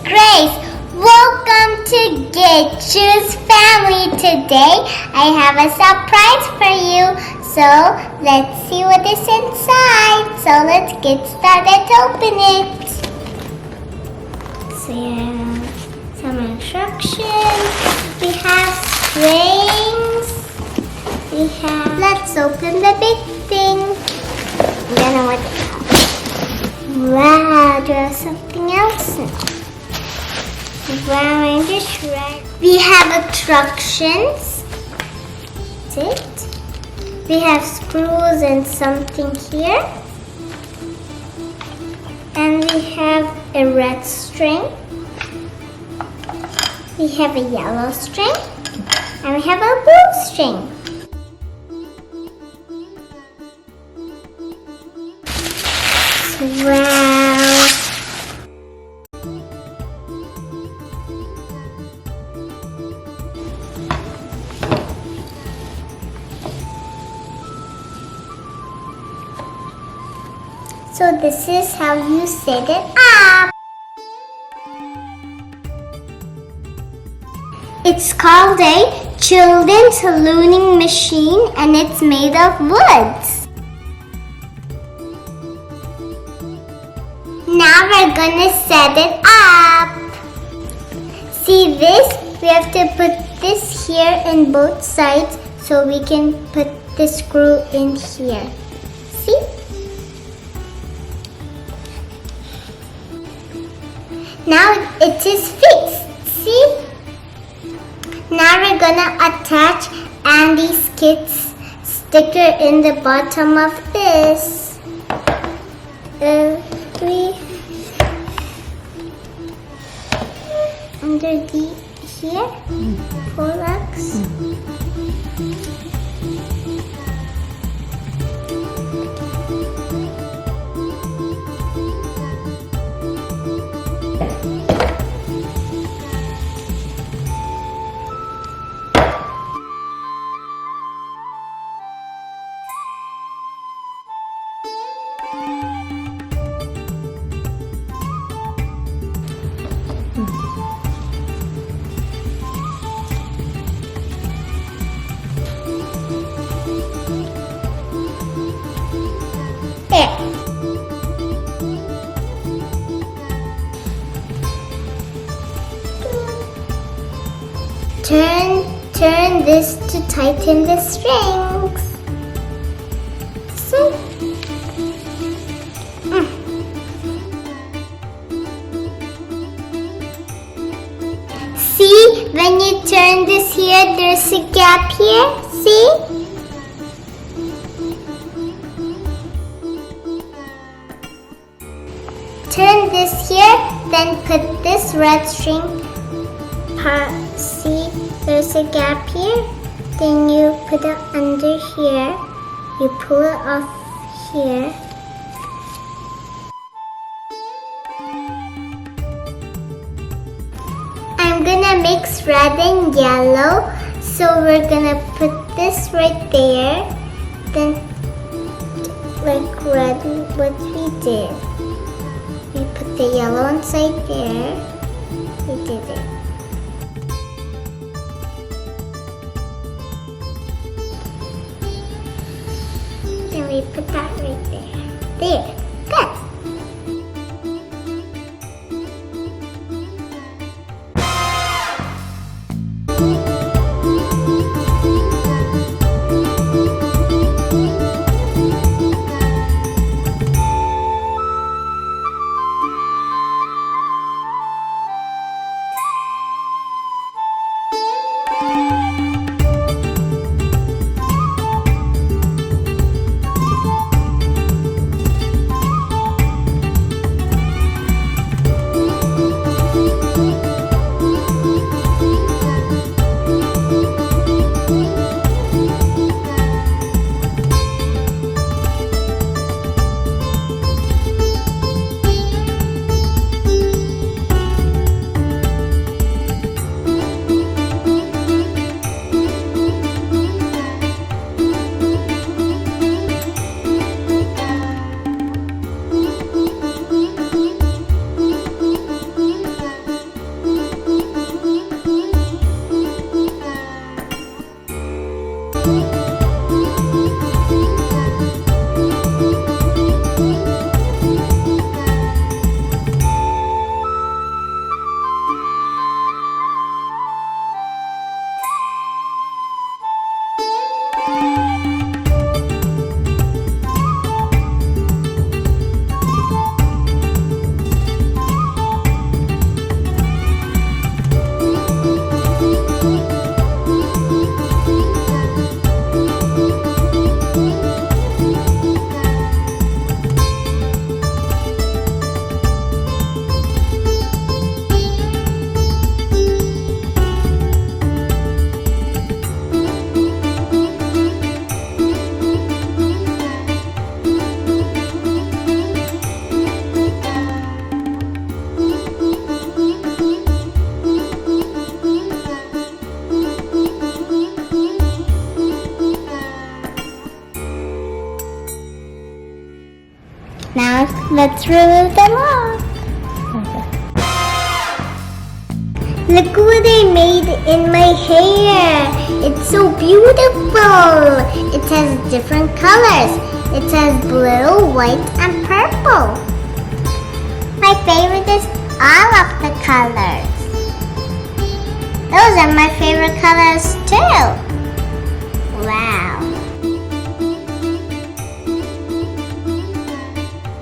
Grace, welcome to Getchu's family. Today I have a surprise for you. So let's see what is inside. So let's get started to open it. So yeah, some instructions. We have strings. Let's open the big thing. I don't know what it is. Wow, there's something else in it. Wow, I'm just right. We have instructions. That's it. We have screws and something here. And we have a red string. We have a yellow string. And we have a blue string. Wow. So this is how you set it up. It's called a children's looming machine and it's made of woods. Now we're gonna set it up. See this? We have to put this here in both sides so we can put the screw in here. See? Now it is fixed. See? Now we're gonna attach Andy's Kids sticker in the bottom of this. Under the here, 4 legs. Turn this to tighten the strings. See? See, when you turn this here, there's a gap here. See? Turn this here, then put this red string part. See, there's a gap here. Then you put it under here. You pull it off here. I'm gonna mix red and yellow. So we're gonna put this right there. Then like red, what we did. We put the yellow inside there. We did it. Then we put that right there. There. Good. Now let's remove the lock. Look what I made in my hair. It's so beautiful. It has different colors. It has blue, white, and purple. My favorite is all of the colors. Those are my favorite colors too. Wow.